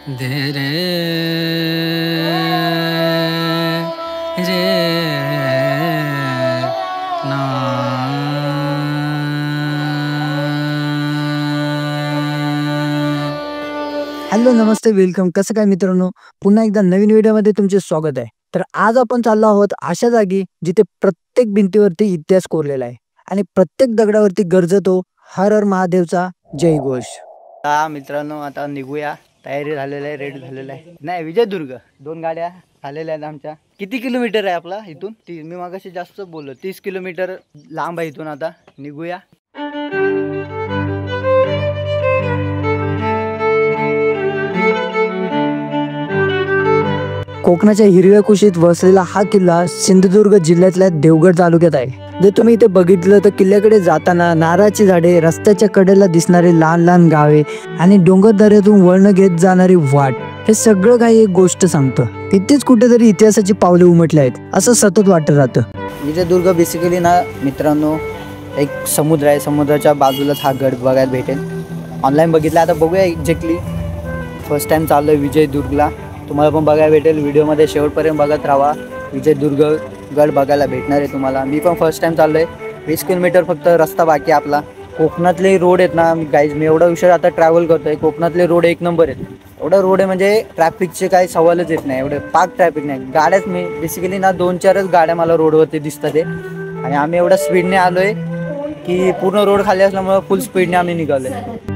दे रे रे ना. हॅलो नमस्ते वेलकम. कसं काय मित्रांनो, पुन्हा एकदा नवीन व्हिडिओमध्ये तुमचे स्वागत आहे. तर आज आपण चाललो आहोत अशा जागी जिथे प्रत्येक भिंतीवरती इतिहास कोरलेला आहे आणि प्रत्येक दगडावरती गरजतो हर हर महादेवचा जयघोष. मित्रांनो आता निघूया. तयारी झालेली आहे, रेडी झालेला आहे. नाही विजयदुर्ग 2 गाड्या झालेल्या आहेत आमच्या. किती किलोमीटर आहे आपला इथून? मी मागाशी जास्त बोललो, 30 किलोमीटर लांब आहे इथून. आता निघूया. कोकणाच्या हिरव्या कुशीत वसलेला हा किल्ला सिंधुदुर्ग जिल्ह्यातल्या देवगड तालुक्यात आहे. जर तुम्ही इथे बघितलं तर किल्ल्याकडे जाताना नारळाची झाडे, रस्त्याच्या कडेला दिसणारे लहान लहान गावे आणि डोंगर दऱ्यातून वळण घेत जाणारी वाट, हे सगळं काही एक गोष्ट सांगतं. इथेच कुठेतरी इतिहासाची पावले उमटली आहेत असं सतत वाटत राहतं. विजयदुर्ग बेसिकली ना मित्रांनो एक समुद्र आहे. समुद्राच्या बाजूलाच हा गड बघायला भेटेल. ऑनलाईन बघितला, आता बघूया एक्झॅक्टली. फर्स्ट टाइम चाललो आहे विजयदुर्गला. तुम्हाला पण बघायला भेटेल. व्हिडिओमध्ये शेवटपर्यंत बघत राहा. विजयदुर्ग गड बघायला भेटणार आहे तुम्हाला. मी पण फर्स्ट टाइम चाललो आहे. 20 किलोमीटर फक्त रस्ता बाकी आपला. कोकणातले रोड आहेत ना गाईज, मी एवढा विषय आता ट्रॅव्हल करतो आहे. कोकणातले रोड एक नंबर आहेत. एवढा रोड आहे म्हणजे ट्रॅफिकचे काही सवालच येत नाही. एवढे पाक ट्रॅफिक नाही. गाड्याच मी बेसिकली ना 2-4च गाड्या मला रोडवरती दिसतात आहे. आणि आम्ही एवढ्या स्पीडने आलो आहे की पूर्ण रोड खाली असल्यामुळे फुल स्पीडने आम्ही निघालो आहे.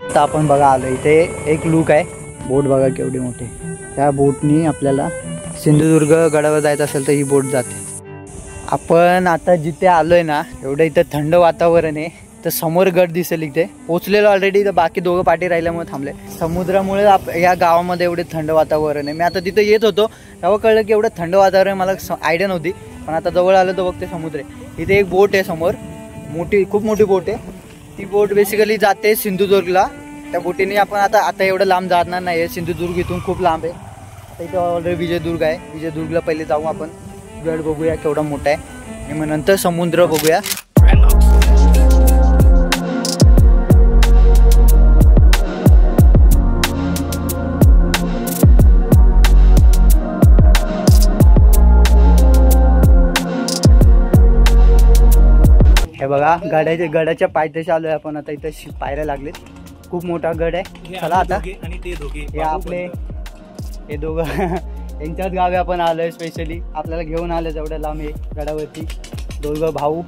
आता आपण बघा आलो इथे एक लूक आहे. बोट बघा केवढी मोठी. त्या बोटनी आपल्याला सिंधुदुर्ग गडावर जायचं असेल तर ही बोट जाते. आपण आता जिथे आलोय ना, एवढं इथं थंड वातावरण आहे. तर समोर गड दिसेल. इथे पोचलेलो ऑलरेडी. तर बाकी दोघं पाठी राहिल्यामुळे थांबले. समुद्रामुळे या गावामध्ये एवढे थंड वातावरण आहे. मी आता तिथे येत होतो तेव्हा कळलं की एवढं थंड वातावरण मला आयडिया नव्हती. पण आता जवळ आलं तर बघते समुद्र आहे. इथे एक बोट आहे समोर, मोठी, खूप मोठी बोट आहे. ती बोट बेसिकली जाते सिंधुदुर्गला. त्या बोटीने आपण आता एवढं लांब जाणार नाही आहे. सिंधुदुर्ग इथून खूप लांब आहे. आता इथं ऑलरेडी विजयदुर्ग आहे. विजयदुर्गला पहिले जाऊ आपण. गड बघूया केवढा मोठा आहे आणि मग नंतर समुद्र बघूया. हे बघा गडाच्या पायथ्याशी आलोय आपण. आता इथं पायऱ्या लागलेत. खूप मोठा गड आहे. चला आता हे आपले हे दोघं यांच्याच गावी आपण आलोय. स्पेशली आपल्याला घेऊन आलं एवढ्या लांब हे गडावरती. दोघं भाऊ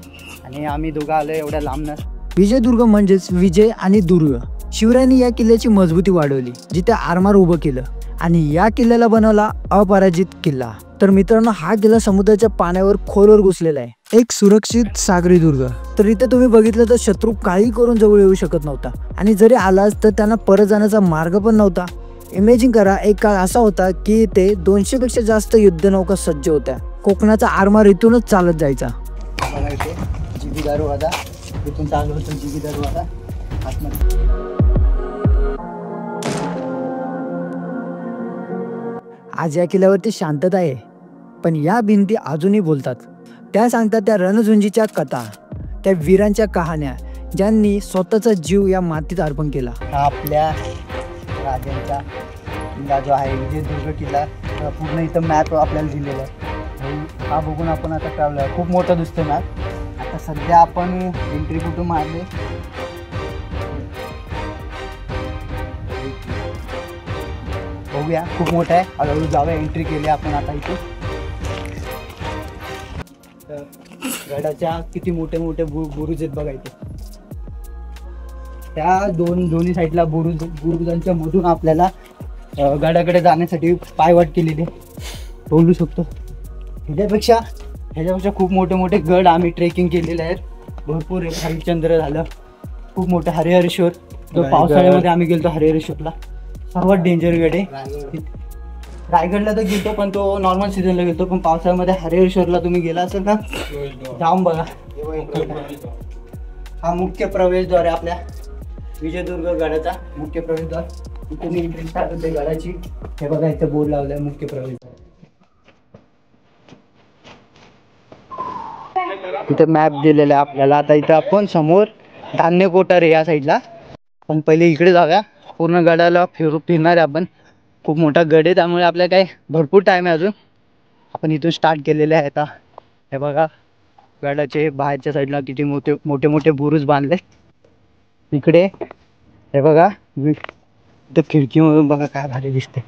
आणि आम्ही दोघं आलोय एवढ्या लांबनं. विजयदुर्ग म्हणजेच विजय आणि दुर्ग. शिवरायांनी या किल्ल्याची मजबूती वाढवली, जिथे आरमार उभं केलं आणि या किल्ल्याला बनवला अपराजित किल्ला. तर मित्रांनो हा किल्ला समुद्राच्या पाण्यावर खोलवर घुसलेला आहे. एक सुरक्षित सागरी दुर्ग. तर इथे तुम्ही बघितलं तर शत्रू काही करून जवळ येऊ शकत नव्हता आणि जरी आलाच तर त्यांना परत जाण्याचा मार्ग पण नव्हता. इमॅजिन करा, एक काळ असा होता की ते 200 पेक्षा जास्त युद्धनौका सज्ज होत्या. कोकणाचा आरमार इथूनच चालत जायचा. बघा इथे जीबी दरवाजा, इथून चालू होतो जीबी दरवाजा आतमध्ये. आज या किल्ल्यावरती शांतता आहे, पण या भिंती अजूनही बोलतात. त्या सांगतात त्या रणझुंजीच्या कथा, त्या वीरांच्या कहाण्या ज्यांनी स्वतःचा जीव या मातीत अर्पण केला. हा आपल्या राजांचा किल्ला जो आहे विजयदुर्ग किल्ला. पूर्ण इथं मॅप आपल्याला दिलेला आहे. हा बघून आपण आता ट्रॅव्हलर खूप मोठा दिसतो मॅप. आता सध्या आपण एंट्री कुठून मारले बघूया. खूप मोठा आहे. हळूहळू जाऊया. एंट्री केली आपण आता इथे. गडाच्या किती मोठे मोठे बुरुज आहेत बघा इथे. त्या दोन्ही साईडला बुरुजांच्या मधून आपल्याला गडाकडे जाण्यासाठी पायवाट केलेली बोलू शकतो. ह्याच्यापेक्षा खूप मोठे मोठे गड आम्ही ट्रेकिंग केलेले आहेत. भरपूर आहे. हरिश्चंद्र झालं, खूप मोठं हरिहरेश्वर. जो पावसाळ्यामध्ये आम्ही गेलो हरिहरेश्वरला. सर्वात डेंजर गड आहे. रायगडला तर गेलो पण तो नॉर्मल सीझनला गेलो. पण पावसाळ्यामध्ये हरिहरेश्वरला तुम्ही गेला असेल ना, जाऊन बघा. हा मुख्य प्रवेशद्वार आहे आपल्या विजयदुर्ग गडाचा. मुख्य प्रवेशद्वार. इथे मी एंट्री स्टार्ट होते गडाची. हे बघा इथे बोर्ड लावलाय मुख्य प्रवेशद्वार. इथे मॅप दिलेला आहे आपल्याला. आता इथं आपण समोर धान्य कोठार आहे या साईडला. पण पहिले इकडे जाऊया. पूर्ण गडाला फिरणार आहे आपण. खूप मोठा गड आहे त्यामुळे आपल्याला काय भरपूर टाईम आहे अजून. आपण इथून स्टार्ट केलेले आहे आता. हे बघा गडाचे बाहेरच्या साईडला किती मोठे मोठे मोठे बुरुज बांधले. इकडे हे बघा इथं खिडकीमधून बघा काय भारी दिसते.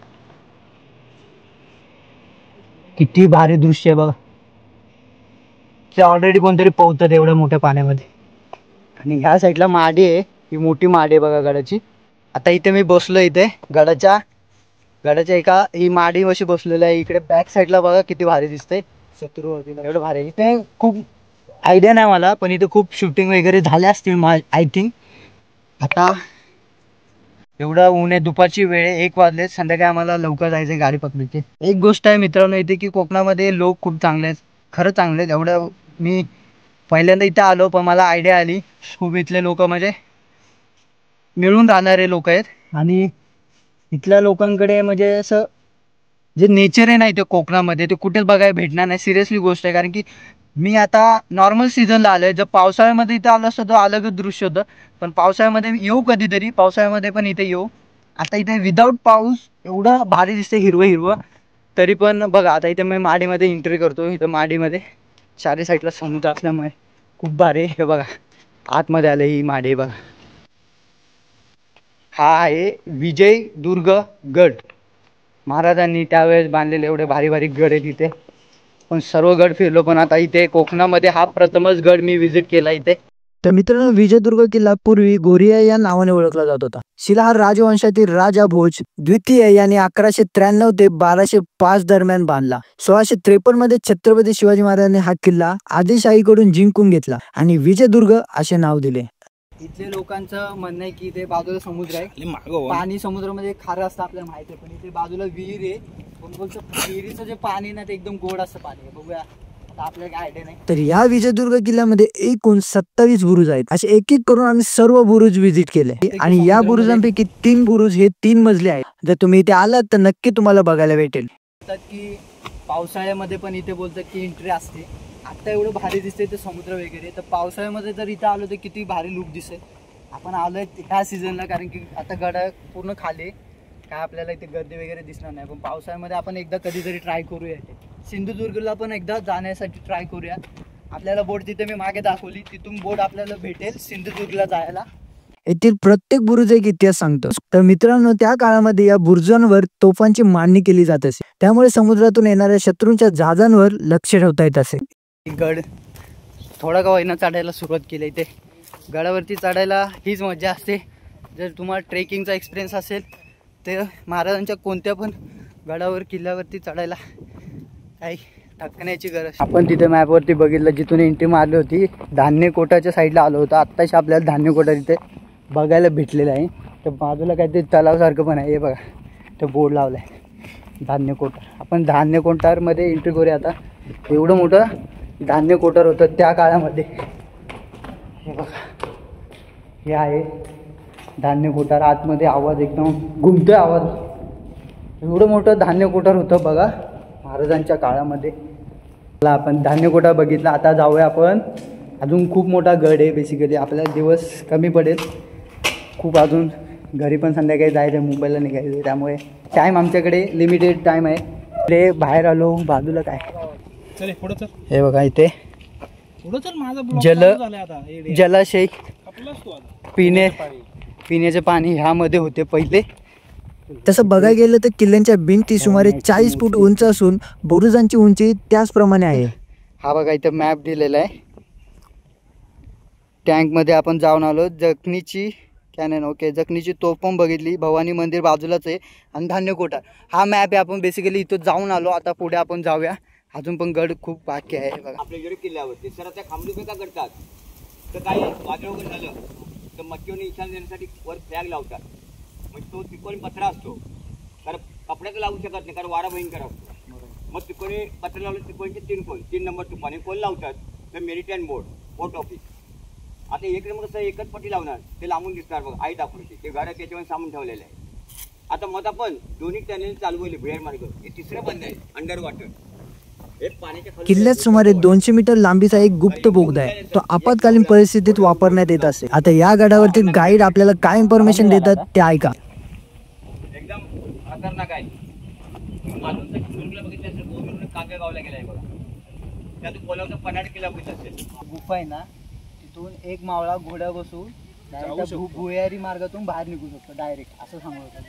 किती भारी दृश्य आहे बघा. ते ऑलरेडी कोणतरी पोहतात एवढ्या मोठ्या पाण्यामध्ये. आणि ह्या साईडला माडी आहे. ही मोठी माडी आहे बघा गडाची. आता इथे मी बसलो इथे गडाच्या एका ही माडी अशी बसलेलं आहे. इकडे बॅक साईडला बघा किती भारी दिसतंय. एवढं भारी आहे. इथे खूप आयडिया नाही मला पण इथे खूप शूटिंग वगैरे झाल्या असतील आय थिंक. आता एवढा ऊन आहे. दुपारची वेळ आहे 1 वाजले. संध्याकाळी आम्हाला लवकर जायचं गाडी पकडली. एक गोष्ट आहे मित्रांनो इथे की कोकणामध्ये लोक खूप चांगले आहेत. खरं चांगले आहेत. एवढं मी पहिल्यांदा इथं आलो पण मला आयडिया आली खूप इथले लोक म्हणजे मिळून राहणारे लोक आहेत. आणि इथल्या लोकांकडे म्हणजे असं जे नेचर आहे ना इथे कोकणामध्ये ते कुठेच बघायला भेटणार नाही. सिरियसली गोष्ट आहे. कारण की मी आता नॉर्मल सीझनला आलो आहे. जर पावसाळ्यामध्ये इथं आलं असतं तर अलगच दृश्य होतं. पण पावसाळ्यामध्ये येऊ कधीतरी. पावसाळ्यामध्ये पण इथे येऊ. आता इथे विदाऊट पाऊस एवढं भारी दिसते हिरवं हिरवं. तरी पण बघा आता इथे मी माडीमध्ये एंट्री करतो. इथं माडीमध्ये चारी साईडला समुद्र असल्यामुळे खूप भारी. हे बघा आतमध्ये आलं ही माडी बघा. हा आहे विजयदुर्ग गड. महाराजांनी त्यावेळेस बांधलेले एवढे भारी भारी गड आहेत इथे. पण सर्व गड फिरलो पण आता इथे कोकणामध्ये हा प्रथमच गड मी विजिट केला इथे. तर मित्रांनो विजयदुर्ग किल्ला पूर्वी गोरिया या नावाने ओळखला जात होता. शिलाहार राजवंशातील राजा भोज द्वितीय यांनी 1193 ते 1205 दरम्यान बांधला. 1653 मध्ये छत्रपती शिवाजी महाराजांनी हा किल्ला आदिलशाहीकडून जिंकून घेतला आणि विजयदुर्ग असे नाव दिले. इथले लोकांचं म्हणणं आहे की इथे बाजूला समुद्र आहे. पाणी समुद्रामध्ये खारं असतं आपल्याला माहिती आहे. पण इथे बाजूला विहीर आहे. पण बोलतो विहिरीचं जे पाणी ना ते एकदम गोड असतं पाणी. बघूया आता आपल्याला काय आयडिया नाही. तर या विजयदुर्ग किल्ल्यामध्ये एकूण 27 बुरुज आहेत. असे एक एक करून आम्ही सर्व बुरुज विजिट केले. आणि या बुरुजांपैकी 3 बुरुज हे 3 मजले आहेत. जर तुम्ही इथे आलात तर नक्की तुम्हाला बघायला भेटेल. की पावसाळ्यामध्ये पण इथे बोलतात की एंट्री असते. आता एवढं भारी दिसतंय ते समुद्र वगैरे. तर पावसाळ्यामध्ये जर इथं आलो तर किती भारी लुक दिसेल. आपण आलोय ह्या सीझनला कारण की आता गडा पूर्ण खाली काय आपल्याला इथे गर्दी वगैरे दिसणार नाही. पण पावसाळ्यामध्ये आपण एकदा कधीतरी ट्राय करूया. सिंधुदुर्गला पण एकदा जाण्यासाठी ट्राय करूया. आपल्याला बोट तिथे मी मागे दाखवली तिथून बोट आपल्याला भेटेल सिंधुदुर्गला जायला. येथील प्रत्येक बुरुज एक इतिहास सांगतो. तर मित्रांनो त्या काळामध्ये या बुरुजांवर तोफांची मांडणी केली जात असे. त्यामुळे समुद्रातून येणाऱ्या शत्रूंच्या जहाजांवर लक्ष ठेवता येत असे. गड थोडा का होईना चढायला सुरुवात केली. इथे गडावरती चढायला हीच मजा असते. जर तुम्हाला ट्रेकिंगचा एक्सपिरियन्स असेल तर महाराजांच्या कोणत्या पण गडावर किल्ल्यावरती चढायला काही थकण्याची गरज. आपण तिथे मॅपवरती बघितलं जिथून एंट्री मारली होती धान्य कोटाच्या साईडला आलो होतो. आत्ताशी आपल्याला धान्य कोटा तिथे बघायला भेटलेलं आहे. तर बाजूला काहीतरी तलावसारखं पण आहे. हे बघा तर बोर्ड लावला आहे धान्य कोटार. आपण धान्य कोटारमध्ये एंट्री करूया आता. एवढं मोठं धान्य कोठार होतं त्या काळामध्ये. हे बघा हे आहे धान्य कोठार. आतमध्ये आवाज एकदम घुमतोय आवाज. एवढं मोठं धान्य कोठार होतं बघा महाराजांच्या काळामध्ये. आपण धान्य कोठार बघितला. आता जाऊया आपण. अजून खूप मोठा गड आहे. बेसिकली आपल्याला दिवस कमी पडेल खूप. अजून घरी पण संध्याकाळी जायचं आहे. मुंबईला निघायचं आहे. त्यामुळे टाईम आमच्याकडे लिमिटेड टाईम आहे. ते बाहेर आलो. बाजूला काय हे बघा इथे जलाशय पिण्याचे पाणी ह्यामध्ये होते पहिले. तसं बघायला गेलं तर किल्ल्यांच्या भिंती सुमारे 40 फूट उंच असून बुरुजांची उंची त्याचप्रमाणे आहे. हा बघा इथं मॅप दिलेला आहे. टँकमध्ये आपण जाऊन आलो. जखनीची कॅनन ओके जखनीची तोफ पण बघितली. भवानी मंदिर बाजूलाच आहे. आणि धान्य कोठार हा मॅप आहे. आपण बेसिकली इथं जाऊन आलो. आता पुढे आपण जाऊया. अजून पण गड खूप बाकी आहे बघा. आपल्या जरी किल्ल्यावरती सर त्या खांबडुबे का करतात तर काही वादळ वगैरे झालं तर मच्छीने इशान देण्यासाठी वर फ्लॅग लावतात. म्हणजे तो तिकोणी पत्रा असतो कारण कपड्यात लावू शकत नाही कारण वारा भयंकर असतो. मग तिकोणी पत्र लावलं तिकोणचे 3 कोण 3 नंबर तुपाने कोण लावतात तर मेरिटाईम बोर्ड पोर्ट ऑफिस. आता एक नंबर कसं एकच पट्टी लावणार ते लांबून दिसणार बघा आई दाखवली ते घरात त्याच्यावर सामान ठेवलेलं आहे. आता मग आपण दोन्ही चॅनेल चालवले भुयार मार्ग हे तिसरं बंद आहे अंडर वॉटर. हे पाण्याच्या खाली किल्ल्यात सुमारे 200 मीटर लांबीचा एक गुप्त बोगदा आहे. तो आपत्कालीन परिस्थितीत वापरण्यात येत असे. आता या गडावरती गाईड आपल्याला काय इन्फॉर्मेशन देतात ते ऐका. एकदम खतरनाक आहे. मालवणचा किल्ला बघितलं असेल, बोरीवरून कांगे गावला गेलाय बघा. त्यातून कोल्हापूरचा पन्हाळ किल्ला बघितला असेल. गुफा आहे ना, तिथून एक मावळा घोड्या बसून भुयारी मार्गातून बाहेर निघू शकतो डायरेक्ट, असं सांगतो.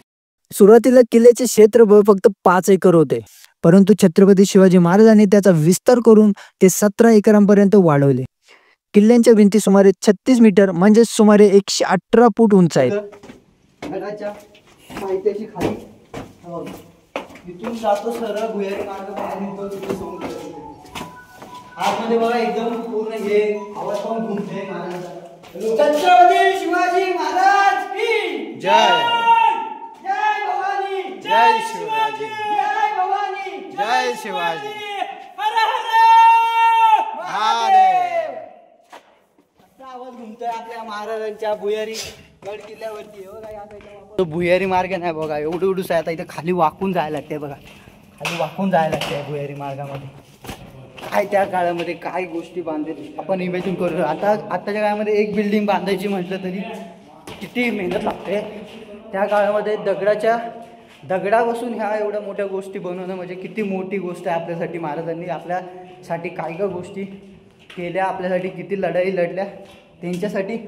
सुरुवातीला किल्ल्याचे क्षेत्रफळ फक्त 5 एकर होते, परंतु छत्रपती शिवाजी महाराजांनी त्याचा विस्तार करून ते 17 एकरांपर्यंत वाढवले. किल्ल्यांच्या भिंती सुमारे 36 मीटर म्हणजे सुमारे 118 फूट उंच आहेत. गडाच्या पायथ्याशी खाली तिथून जातो सरळ भुयारी मार्ग बाहेर निघतो, तिथे समुद्र आतमध्ये बघा एकदम पूर्ण हे आवाज पण घुमते महाराजांचा. छत्रपती शिवाजी महाराज की जय. जय भवानी, जय शिवाजी. जय भवानी, जय शिवाजी. हर हर महादेव. असा आवाज घुमतोय आपल्या महाराजांच्या भुयारी गड किल्ल्यावरती. बघा या साईडला तो भुयारी मार्ग नाही बघा, एवढं एवढंच आहे. आता इथे खाली वाकून जायला लागते बघा, खाली वाकून जायला लागते भुयारी मार्गामध्ये. काय त्या काळामध्ये काय गोष्टी बांधतील आपण इमॅजिन करू. आताच्या काळामध्ये एक बिल्डिंग बांधायची म्हटलं तरी किती मेहनत लागते. त्या काळामध्ये दगडापासून ह्या एवढ्या मोठ्या गोष्टी बनवणं म्हणजे किती मोठी गोष्ट आहे आपल्यासाठी. महाराजांनी आपल्यासाठी काय काय गोष्टी केल्या, आपल्यासाठी किती लढाई लढल्या, त्यांच्यासाठी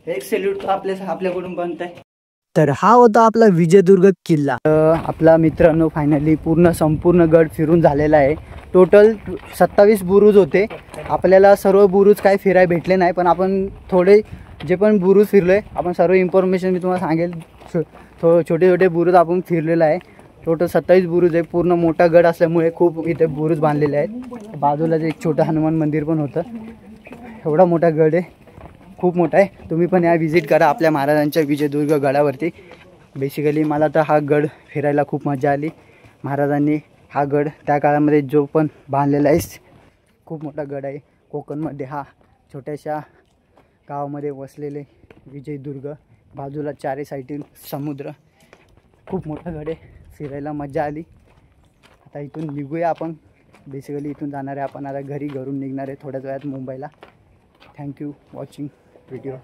एक सॅल्यूट आपल्याकडून बनत आहे. तर हा होता आपला विजयदुर्ग किल्ला. आपला मित्रांनो फायनली संपूर्ण गड फिरून झालेला आहे. टोटल 27 बुरुज होते. आपल्याला सर्व बुरुज काय फिरायला भेटले नाही, पण आपण थोडे जे पण बुरुज फिरलोय आपण सर्व इन्फॉर्मेशन मी तुम्हाला सांगेल. छोटे छोटे बुरुज आपण फिरलेलं आहे. टोटल 27 बुरुज आहे. पूर्ण मोठा गड असल्यामुळे खूप इथे बुरुज बांधलेले आहेत. बाजूला एक छोटं हनुमान मंदिर पण होतं. एवढा मोठा गड आहे, खूप मोठा आहे. तुम्ही पण या विजिट करा आपल्या महाराजांच्या विजयदुर्ग गडावरती. बेसिकली मला तर हा गड फिरायला खूप मजा आली. महाराजांनी हा गड त्या काळामध्ये जो पण बांधलेला आहे खूप मोठा गड आहे. कोकणमध्ये हा छोट्याशा गावामध्ये वसलेले विजयदुर्ग, बाजूला चारी साईडील समुद्र, खूप मोठा गड आहे. फिरायला मजा आली. आता इथून निघूया आपण. बेसिकली इथून जाणार आहे आपण आता घरी. घरून निघणार आहे थोड्याच वेळात मुंबईला. Thank you watching video.